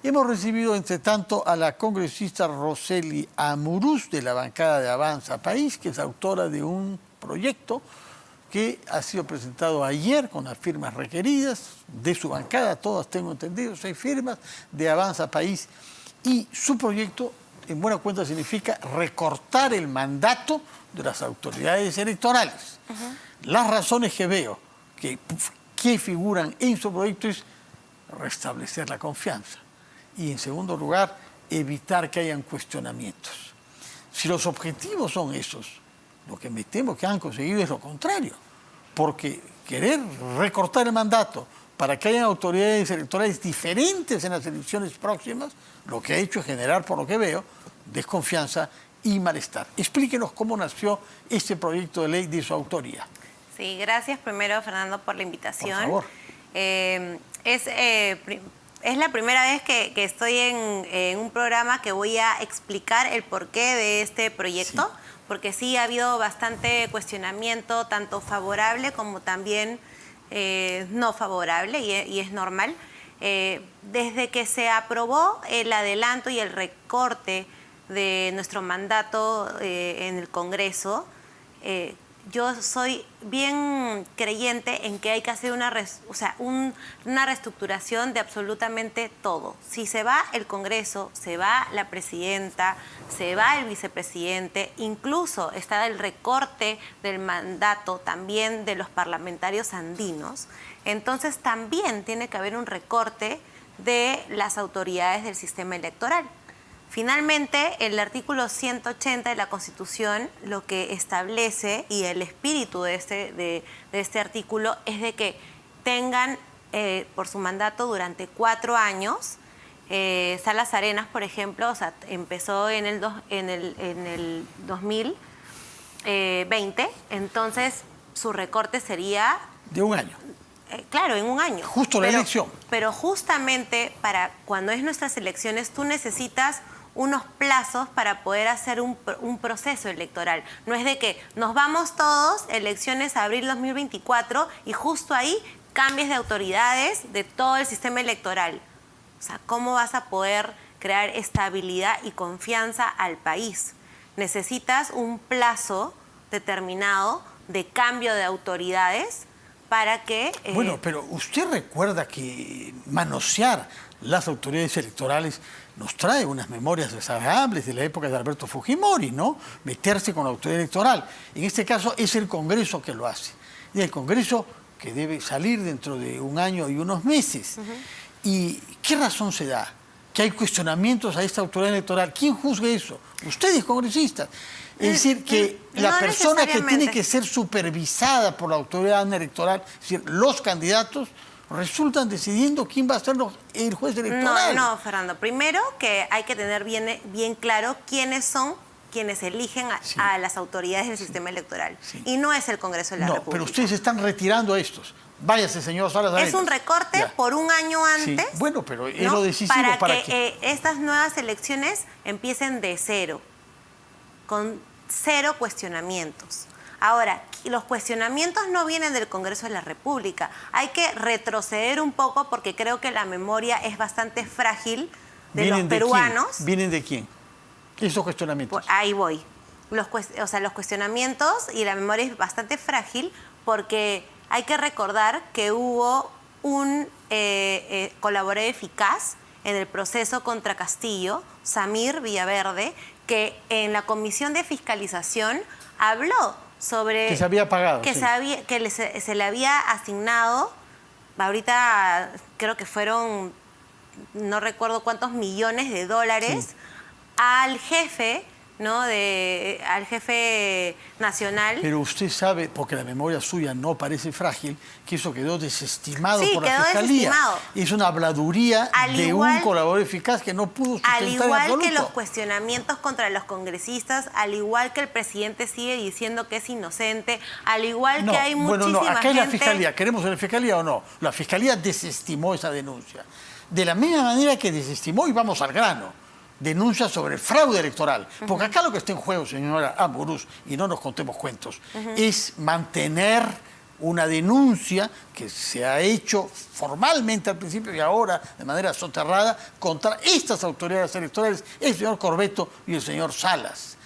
Hemos recibido, entre tanto, a la congresista Rosely Amuruz, de la bancada de Avanza País, que es autora de un proyecto que ha sido presentado ayer con las firmas requeridas de su bancada, todas tengo entendido, 6 firmas de Avanza País. Y su proyecto, en buena cuenta, significa recortar el mandato de las autoridades electorales. Las razones que veo que figuran en su proyecto es restablecer la confianza. Y, en segundo lugar, evitar que hayan cuestionamientos. Si los objetivos son esos, lo que me temo que han conseguido es lo contrario. Porque querer recortar el mandato para que hayan autoridades electorales diferentes en las elecciones próximas, lo que ha hecho es generar, por lo que veo, desconfianza y malestar. Explíquenos cómo nació este proyecto de ley de su autoría. Sí, gracias primero, Fernando, por la invitación. Por favor. Es la primera vez que estoy en un programa que voy a explicar el porqué de este proyecto, sí, porque sí ha habido bastante cuestionamiento, tanto favorable como también no favorable, y es normal. Desde que se aprobó el adelanto y el recorte de nuestro mandato en el Congreso, yo soy bien creyente en que hay que hacer una reestructuración de absolutamente todo. Si se va el Congreso, se va la presidenta, se va el vicepresidente, incluso está el recorte del mandato también de los parlamentarios andinos, entonces también tiene que haber un recorte de las autoridades del sistema electoral. Finalmente, el artículo 180 de la Constitución lo que establece, y el espíritu de este artículo, es de que tengan por su mandato durante 4 años. Salas Arenas, por ejemplo, empezó en el 2020, entonces su recorte sería... De un año. Claro, en un año. Justo la elección. Pero justamente para cuando es nuestras elecciones, tú necesitas unos plazos para poder hacer un proceso electoral. No es de que nos vamos todos, elecciones abril 2024, y justo ahí cambies de autoridades de todo el sistema electoral. O sea, ¿cómo vas a poder crear estabilidad y confianza al país? Necesitas un plazo determinado de cambio de autoridades para que... Bueno, pero usted recuerda que manosear las autoridades electorales nos trae unas memorias desagradables de la época de Alberto Fujimori, ¿no? Meterse con la autoridad electoral. En este caso es el Congreso que lo hace. Y el Congreso que debe salir dentro de un año y unos meses. ¿Y qué razón se da? Que hay cuestionamientos a esta autoridad electoral. ¿Quién juzga eso? Ustedes, congresistas. Es decir, que la persona que tiene que ser supervisada por la autoridad electoral, es decir, los candidatos, resultan decidiendo quién va a ser el juez electoral. No, Fernando. Primero que hay que tener bien claro quiénes son quienes eligen a las autoridades del sistema electoral. Sí. Y no es el Congreso de la República. Pero ustedes están retirando a estos. Váyase, señor Salas Arenas. Es un recorte por un año antes. Sí. Bueno, pero es lo decisivo para que estas nuevas elecciones empiecen de cero, con 0 cuestionamientos. Ahora, los cuestionamientos no vienen del Congreso de la República. Hay que retroceder un poco porque creo que la memoria es bastante frágil de los peruanos. ¿Vienen de quién? Esos cuestionamientos. Pues ahí voy. Los cuestionamientos y la memoria es bastante frágil porque hay que recordar que hubo un colaborador eficaz en el proceso contra Castillo, Samir Villaverde, que en la Comisión de Fiscalización habló sobre... Que se había pagado. Que, se le había asignado, ahorita creo que fueron, no recuerdo cuántos millones de dólares, al jefe, ¿no? Al jefe nacional. Pero usted sabe, porque la memoria suya no parece frágil, que eso quedó desestimado por la quedó Fiscalía. Desestimado. Es una habladuría de un colaborador eficaz que no pudo sustentar al en igual absoluto. Que los cuestionamientos contra los congresistas, al igual que el presidente sigue diciendo que es inocente, al igual que hay muchísima gente... acá es la Fiscalía. ¿Queremos a la Fiscalía o no? La Fiscalía desestimó esa denuncia. De la misma manera que desestimó, y vamos al grano, denuncia sobre fraude electoral. Porque acá lo que está en juego, señora Amuruz, y no nos contemos cuentos, es mantener una denuncia que se ha hecho formalmente al principio y ahora de manera soterrada contra estas autoridades electorales, el señor Corbeto y el señor Salas.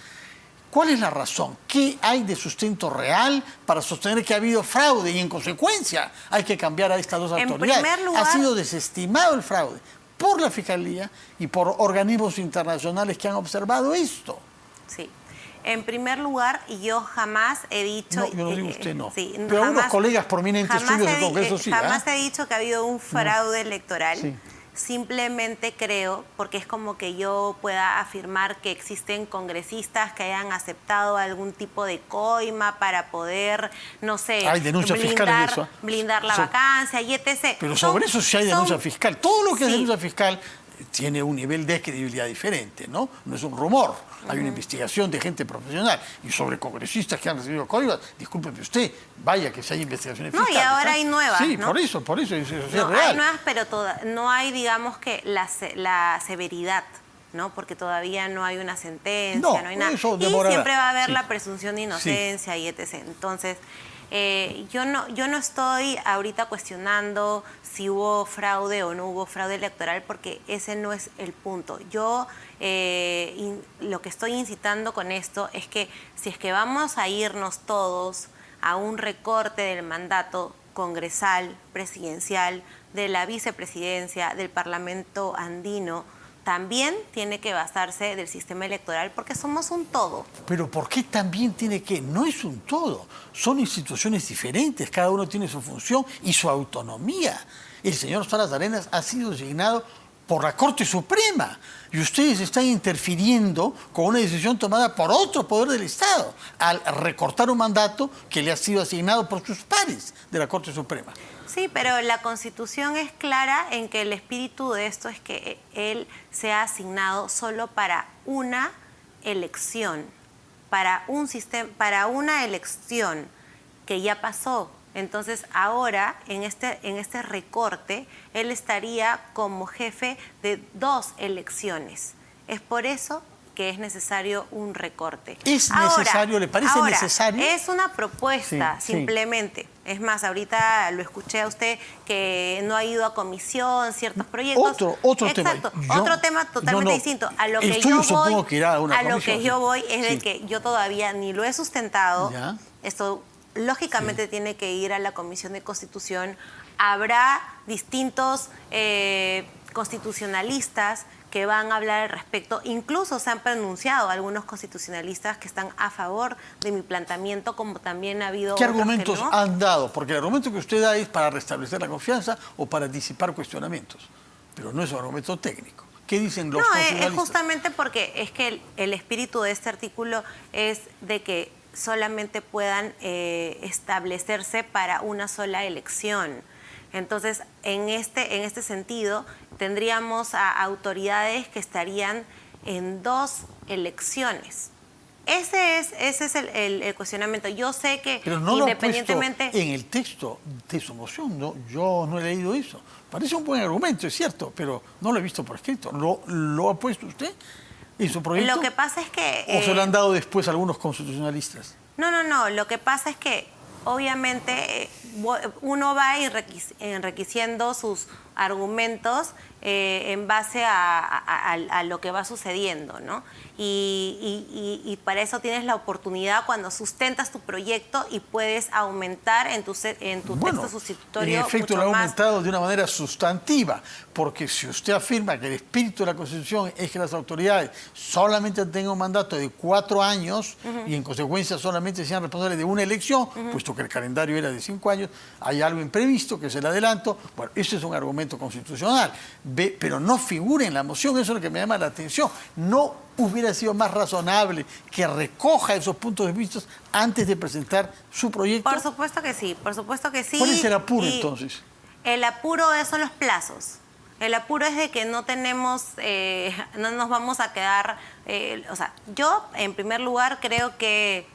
¿Cuál es la razón? ¿Qué hay de sustento real para sostener que ha habido fraude? Y en consecuencia hay que cambiar a estas dos autoridades. En primer lugar, ha sido desestimado el fraude por la Fiscalía y por organismos internacionales que han observado esto. Sí. En primer lugar, yo jamás he dicho... No, yo no digo usted no. Sí, pero jamás, algunos colegas prominentes suyos del Congreso sí. Jamás he dicho que ha habido un fraude electoral. Sí. Simplemente creo, porque es como que yo pueda afirmar que existen congresistas que hayan aceptado algún tipo de coima para poder, no sé, hay denuncia fiscal en eso. Blindar la vacancia y etc. Pero sobre eso sí hay denuncia fiscal. Todo lo que es denuncia fiscal tiene un nivel de credibilidad diferente, ¿no? No es un rumor. Hay una investigación de gente profesional. Y sobre congresistas que han recibido coimas, discúlpeme usted, vaya que si hay investigaciones fiscales. No, y ahora hay nuevas, sí, ¿no? por eso eso es no, real. Hay nuevas, pero no hay, digamos que, la severidad, ¿no? Porque todavía no hay una sentencia, no hay nada. Eso y demorará. Siempre va a haber la presunción de inocencia y etc. Entonces, yo no estoy ahorita cuestionando si hubo fraude o no hubo fraude electoral, porque ese no es el punto. Yo lo que estoy incitando con esto es que si es que vamos a irnos todos a un recorte del mandato congresal, presidencial, de la vicepresidencia, del Parlamento andino, también tiene que basarse del sistema electoral, porque somos un todo. Pero ¿por qué también tiene que? No es un todo. Son instituciones diferentes, cada uno tiene su función y su autonomía. El señor Salas de Arenas ha sido designado por la Corte Suprema y ustedes están interfiriendo con una decisión tomada por otro poder del Estado al recortar un mandato que le ha sido asignado por sus pares de la Corte Suprema. Sí, pero la Constitución es clara en que el espíritu de esto es que él sea asignado solo para una elección, para un sistema, para una elección que ya pasó. Entonces, ahora, en este recorte, él estaría como jefe de 2 elecciones. Es por eso que es necesario un recorte. ¿Es necesario? ¿Le parece necesario? Es una propuesta, simplemente. Es más, ahorita lo escuché a usted que no ha ido a comisión, ciertos proyectos. Otro Exacto, tema. Otro tema totalmente distinto. A lo que yo voy es de que yo todavía ni lo he sustentado. ¿Ya? Esto lógicamente tiene que ir a la Comisión de Constitución. Habrá distintos constitucionalistas que van a hablar al respecto. Incluso se han pronunciado algunos constitucionalistas que están a favor de mi planteamiento, como también ha habido ¿Qué otros argumentos que no. han dado? Porque el argumento que usted da es para restablecer la confianza o para disipar cuestionamientos, pero no es un argumento técnico. ¿Qué dicen los constitucionalistas? Es justamente porque es que el espíritu de este artículo es de que solamente puedan establecerse para una sola elección. Entonces, en este sentido, tendríamos a autoridades que estarían en 2 elecciones. Ese es el cuestionamiento. Yo sé que pero no independientemente... lo ha puesto en el texto de su moción, ¿no? Yo no he leído eso. Parece un buen argumento, es cierto, pero no lo he visto por escrito. ¿Lo ha puesto usted en su proyecto? Lo que pasa es que... ¿O se lo han dado después algunos constitucionalistas? No. Lo que pasa es que obviamente uno va enriqueciendo sus argumentos en base a lo que va sucediendo, ¿no? Y para eso tienes la oportunidad cuando sustentas tu proyecto y puedes aumentar en tu texto sustitutorio. En efecto, mucho lo ha más. aumentado de una manera sustantiva, porque si usted afirma que el espíritu de la Constitución es que las autoridades solamente tengan un mandato de 4 años y en consecuencia solamente sean responsables de una elección, puesto que el calendario era de 5 años, hay algo imprevisto que es el adelanto. Bueno, ese es un argumento constitucional, pero no figura en la moción, eso es lo que me llama la atención. No hubiera sido más razonable que recoja esos puntos de vista antes de presentar su proyecto. Por supuesto que sí, por supuesto que sí. ¿Cuál es el apuro entonces? El apuro son los plazos. El apuro es de que no tenemos, no nos vamos a quedar, o sea, yo en primer lugar creo que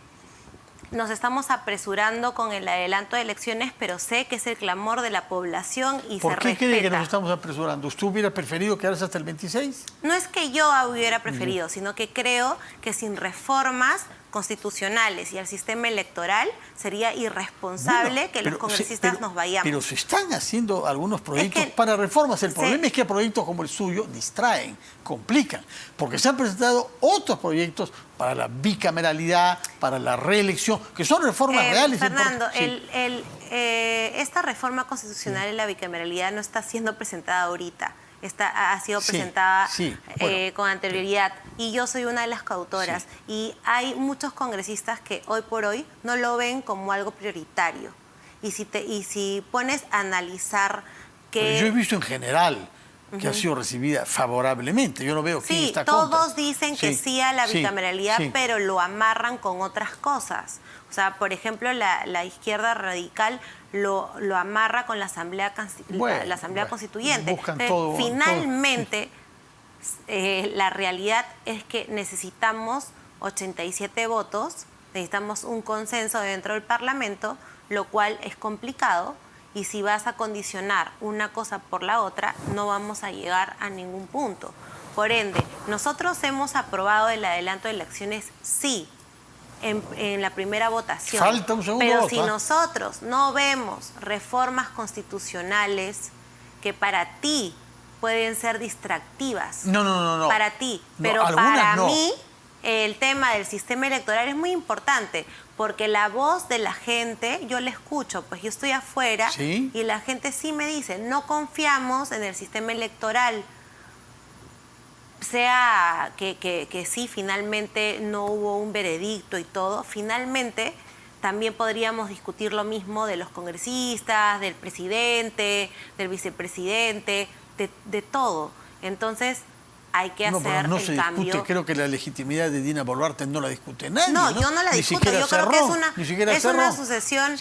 nos estamos apresurando con el adelanto de elecciones, pero sé que es el clamor de la población y se respeta. ¿Por qué cree que nos estamos apresurando? ¿Usted hubiera preferido quedarse hasta el 26? No es que yo hubiera preferido, sino que creo que sin reformas constitucionales y al sistema electoral, sería irresponsable que los congresistas nos vayamos. Pero se están haciendo algunos proyectos para reformas. El problema es que proyectos como el suyo distraen, complican, porque se han presentado otros proyectos para la bicameralidad, para la reelección, que son reformas reales. Fernando, esta reforma constitucional en la bicameralidad no está siendo presentada ahorita. Ha sido presentada con anterioridad, y yo soy una de las coautoras, y hay muchos congresistas que hoy por hoy no lo ven como algo prioritario. Y si pones a analizar que... Pero yo he visto en general que ha sido recibida favorablemente. Yo no veo quién está contra. Todos dicen que sí a la bicameralidad, pero lo amarran con otras cosas. O sea, por ejemplo, la izquierda radical lo amarra con la Asamblea Constituyente. Finalmente, la realidad es que necesitamos 87 votos, necesitamos un consenso dentro del Parlamento, lo cual es complicado. Y si vas a condicionar una cosa por la otra, no vamos a llegar a ningún punto. Por ende, nosotros hemos aprobado el adelanto de elecciones, sí, en la primera votación. Falta un segundo Pero voto, si nosotros no vemos reformas constitucionales que para ti pueden ser distractivas. No. Para ti. Pero para mí, el tema del sistema electoral es muy importante, porque la voz de la gente, yo la escucho, pues yo estoy afuera y la gente sí me dice, no confiamos en el sistema electoral, sea que sí, finalmente no hubo un veredicto y todo, finalmente también podríamos discutir lo mismo de los congresistas, del presidente, del vicepresidente, de todo. Entonces, hay que hacer el cambio. Discute, creo que la legitimidad de Dina Boluarte no la discute nadie. No, yo no la discuto. Yo creo que es una sucesión.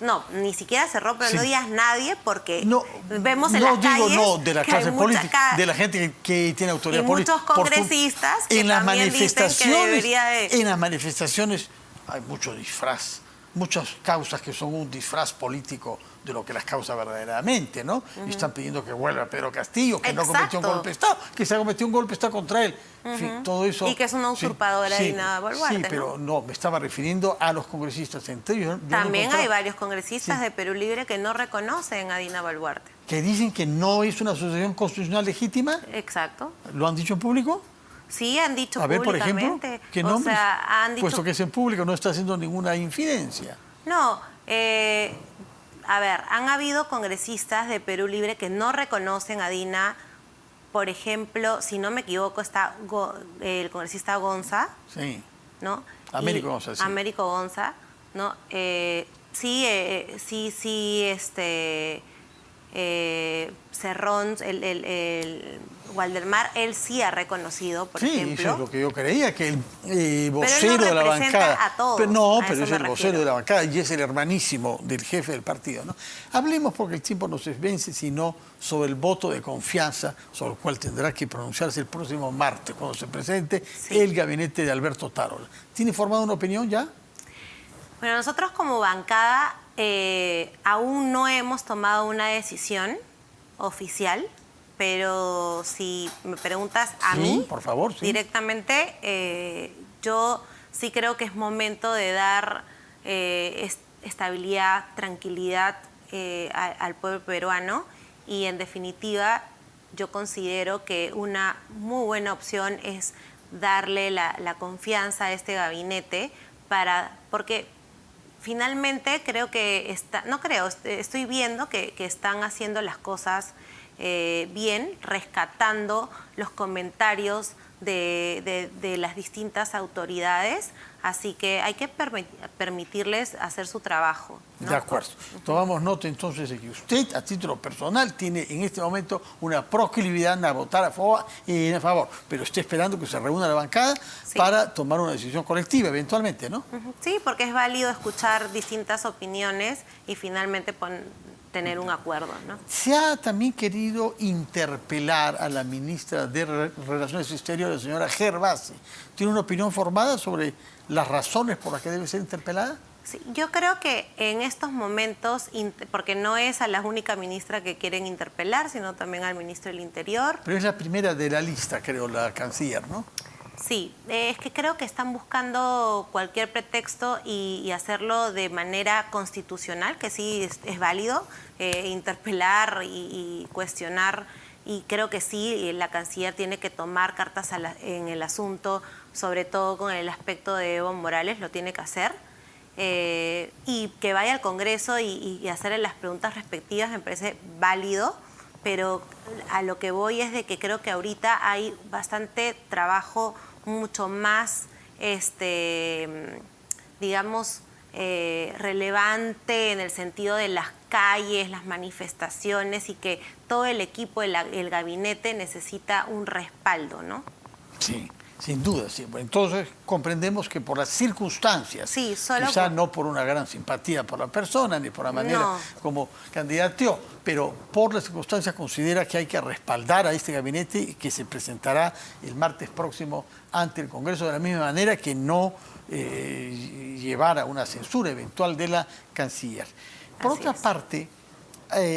No, ni siquiera cerró, pero no digas nadie, porque vemos en las calles. No, de la clase política, de la gente que tiene autoridad política. Muchos congresistas que también dicen que debería de... En las manifestaciones hay mucho disfraz, muchas causas que son un disfraz político de lo que las causa verdaderamente, ¿no? Están pidiendo que vuelva Pedro Castillo, que no cometió un golpe de Estado, que se ha cometido un golpe de Estado contra él. En fin, todo eso... Y que es una usurpadora Dina Boluarte, sí, pero no, me estaba refiriendo a los congresistas. También hay varios congresistas de Perú Libre que no reconocen a Dina Boluarte. Que dicen que no es una asociación constitucional legítima. Exacto. ¿Lo han dicho en público? Sí, han dicho públicamente. A ver, por ejemplo, ¿qué nombres? Han dicho... Puesto que es en público, no está haciendo ninguna infidencia. No, a ver, han habido congresistas de Perú Libre que no reconocen a Dina. Por ejemplo, si no me equivoco, está el congresista Gonza. Sí. ¿No? Américo Gonza, sí. Américo Gonza, ¿no? Cerrón, el Waldemar, él sí ha reconocido, por ejemplo. Sí, eso es lo que yo creía, que el vocero de la bancada... A todos, pero es el vocero de la bancada y es el hermanísimo del jefe del partido, ¿no? Hablemos, porque el tiempo no se vence, sino sobre el voto de confianza, sobre el cual tendrá que pronunciarse el próximo martes, cuando se presente el gabinete de Alberto Tarola. ¿Tiene formada una opinión ya? Bueno, nosotros como bancada aún no hemos tomado una decisión oficial, pero si me preguntas a mí, por favor, directamente, yo sí creo que es momento de dar estabilidad, tranquilidad al pueblo peruano, y en definitiva yo considero que una muy buena opción es darle la confianza a este gabinete porque finalmente creo que estoy viendo que están haciendo las cosas bien, rescatando los comentarios de las distintas autoridades, así que hay que permitirles hacer su trabajo, ¿no? De acuerdo. Tomamos nota entonces de que usted, a título personal, tiene en este momento una proclividad a votar a favor, pero está esperando que se reúna la bancada para tomar una decisión colectiva eventualmente, ¿no? Sí, porque es válido escuchar distintas opiniones y finalmente tener un acuerdo, ¿no? Se ha también querido interpelar a la ministra de Relaciones Exteriores, la señora Gervasi. ¿Tiene una opinión formada sobre las razones por las que debe ser interpelada? Sí, yo creo que en estos momentos, porque no es a la única ministra que quieren interpelar, sino también al ministro del Interior. Pero es la primera de la lista, creo, la canciller, ¿no? Sí, es que creo que están buscando cualquier pretexto y hacerlo de manera constitucional, que sí es válido, interpelar y cuestionar, y creo que sí, la canciller tiene que tomar cartas en el asunto, sobre todo con el aspecto de Evo Morales, lo tiene que hacer, y que vaya al Congreso y hacerle las preguntas respectivas me parece válido, pero a lo que voy es de que creo que ahorita hay bastante trabajo mucho más, digamos, relevante en el sentido de las calles, las manifestaciones, y que todo el equipo, el gabinete necesita un respaldo, ¿no? Sí, sin duda, sí. Entonces comprendemos que por las circunstancias, sí, quizá no por una gran simpatía por la persona ni por la manera como candidateó, pero por las circunstancias considera que hay que respaldar a este gabinete y que se presentará el martes próximo ante el Congreso, de la misma manera que no llevara una censura eventual de la canciller. Por otra parte,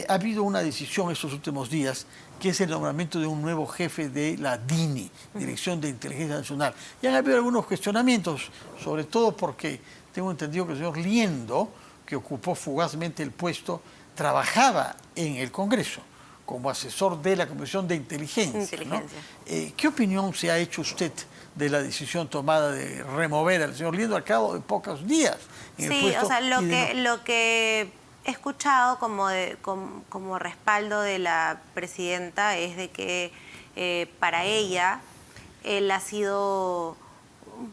ha habido una decisión estos últimos días, que es el nombramiento de un nuevo jefe de la DINI, Dirección de Inteligencia Nacional. Y han habido algunos cuestionamientos, sobre todo porque tengo entendido que el señor Liendo, que ocupó fugazmente el puesto, trabajaba en el Congreso como asesor de la Comisión de Inteligencia. ¿No? ¿Qué opinión se ha hecho usted de la decisión tomada de remover al señor Liendo al cabo de pocos días en el puesto? Sí, o sea, lo que he escuchado como respaldo de la presidenta es de que para ella él ha sido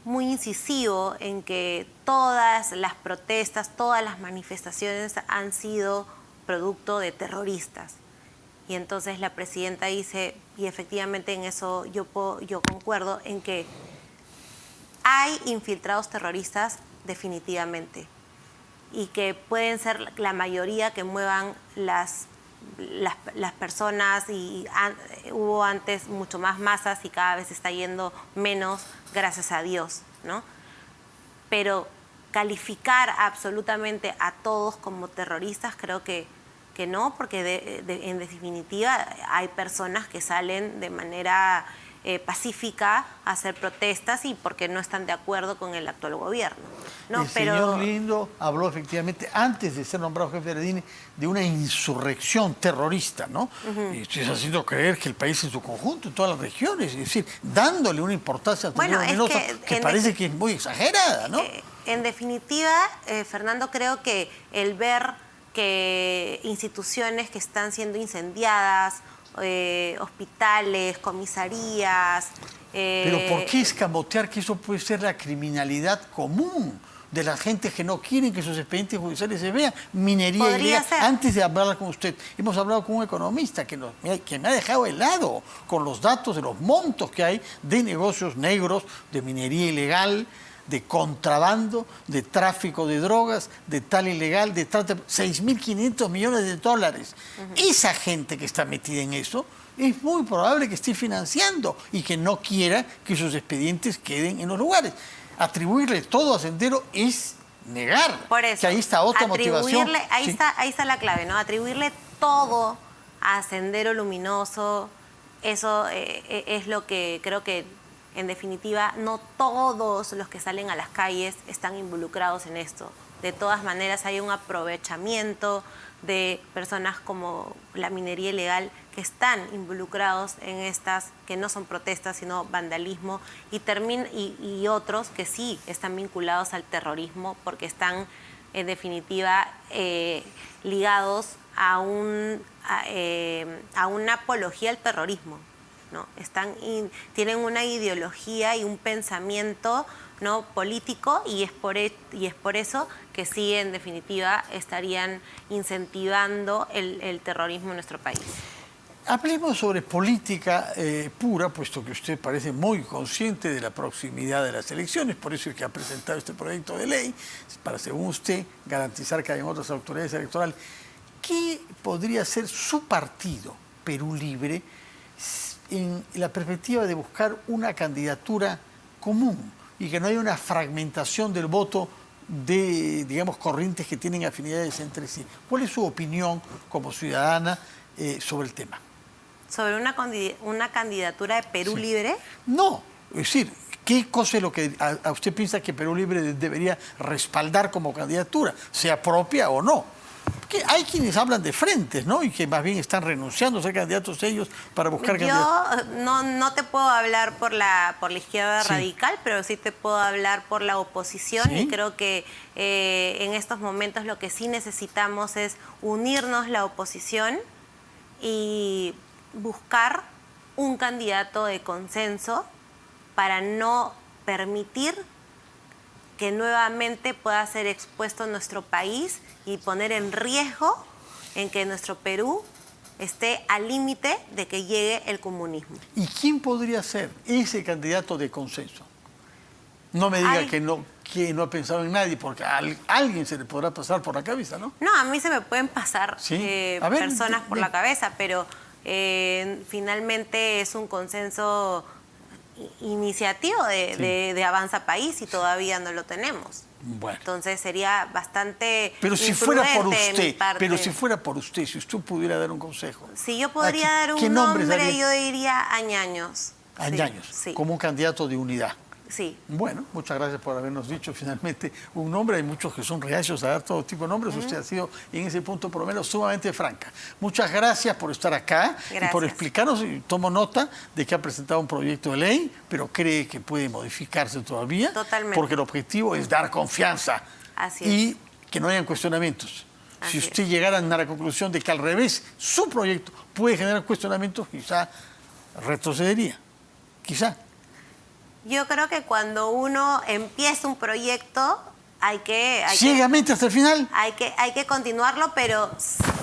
muy incisivo en que todas las protestas, todas las manifestaciones han sido producto de terroristas. Y entonces la presidenta dice, y efectivamente en eso yo concuerdo, en que hay infiltrados terroristas definitivamente, y que pueden ser la mayoría que muevan las personas, y hubo antes mucho más masas y cada vez está yendo menos, gracias a Dios, ¿no? Pero calificar absolutamente a todos como terroristas creo que no, porque en definitiva hay personas que salen de manera pacífica a hacer protestas y porque no están de acuerdo con el actual gobierno. No, el señor Liendo habló efectivamente, antes de ser nombrado jefe de la DINI, de una insurrección terrorista, ¿no? Y estoy haciendo creer que el país en su conjunto, en todas las regiones, es decir, dándole una importancia luminosa que parece que es muy exagerada, ¿no? En definitiva, Fernando, creo que el ver que instituciones que están siendo incendiadas, hospitales, comisarías... Pero ¿por qué escamotear que eso puede ser la criminalidad común de la gente que no quieren que sus expedientes judiciales se vean? Minería ilegal. Antes de hablar con usted, hemos hablado con un economista que me ha dejado helado con los datos de los montos que hay de negocios negros, de minería ilegal, de contrabando, de tráfico de drogas, de tal ilegal, de trata, 6.500 millones de dólares. Esa gente que está metida en eso es muy probable que esté financiando y que no quiera que sus expedientes queden en los lugares. Atribuirle todo a Sendero es negar. Por eso, que ahí está otra motivación. Ahí está la clave, ¿no? Atribuirle todo a Sendero Luminoso, eso es lo que creo que, en definitiva, no todos los que salen a las calles están involucrados en esto. De todas maneras, hay un aprovechamiento de personas como la minería ilegal que están involucrados en estas, que no son protestas, sino vandalismo, y otros que sí están vinculados al terrorismo porque están, en definitiva, ligados a una apología al terrorismo, ¿no? Tienen una ideología y un pensamiento, ¿no?, político, y es por eso que sí, en definitiva, estarían incentivando el terrorismo en nuestro país. Hablemos sobre política pura, puesto que usted parece muy consciente de la proximidad de las elecciones, por eso es que ha presentado este proyecto de ley, para, según usted, garantizar que hayan otras autoridades electorales. ¿Qué podría ser su partido, Perú Libre, en la perspectiva de buscar una candidatura común y que no haya una fragmentación del voto de, digamos, corrientes que tienen afinidades entre sí? ¿Cuál es su opinión como ciudadana sobre el tema? ¿Sobre una candidatura de Perú Libre? No, es decir, ¿Qué cosa es lo que a usted piensa que Perú Libre debería respaldar como candidatura, sea propia o no? Porque hay quienes hablan de frentes, ¿no? Y que más bien están renunciando a ser candidatos ellos para buscar candidatos. Yo no te puedo hablar por la izquierda Sí. radical, pero sí te puedo hablar por la oposición. Sí. Y creo que en estos momentos lo que sí necesitamos es unirnos la oposición y buscar un candidato de consenso para no permitir que nuevamente pueda ser expuesto nuestro país y poner en riesgo en que nuestro Perú esté al límite de que llegue el comunismo. ¿Y quién podría ser ese candidato de consenso? No me diga que no ha pensado en nadie, porque a alguien se le podrá pasar por la cabeza, ¿no? No, a mí se me pueden pasar Sí. A ver, personas por la cabeza, pero finalmente es un consenso iniciativo de Avanza País y todavía no lo tenemos. Bueno. Entonces sería bastante Pero si fuera por imprudente de mi usted, parte. si usted pudiera dar un consejo. Si yo podría dar ¿qué un nombres nombre, daría? yo diría Añaños. Añaños, Sí. como un candidato de unidad. Sí. Bueno, muchas gracias por habernos dicho finalmente un nombre. Hay muchos que son reacios a dar todo tipo de nombres. Usted ha sido en ese punto por lo menos sumamente franca. Muchas gracias por estar acá y por explicarnos. Y tomo nota de que ha presentado un proyecto de ley, pero cree que puede modificarse todavía. Totalmente. Porque el objetivo es dar confianza. Así y es. que no hayan cuestionamientos. Así Si usted es. llegara a la conclusión de que al revés su proyecto puede generar cuestionamientos, quizá retrocedería. Quizá. Yo creo que cuando uno empieza un proyecto Ciegamente hasta el final. hay que continuarlo, pero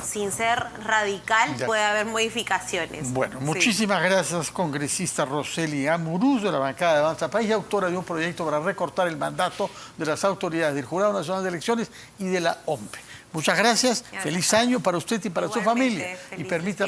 sin ser radical. Ya. Puede haber modificaciones. Bueno, Sí. muchísimas gracias, congresista Rosely Amuruz, de la bancada de Avanza País, autora de un proyecto para recortar el mandato de las autoridades del Jurado Nacional de Elecciones y de la OMP. Muchas gracias. Gracias. Feliz año para usted y para su Igualmente, familia. Y felices permítame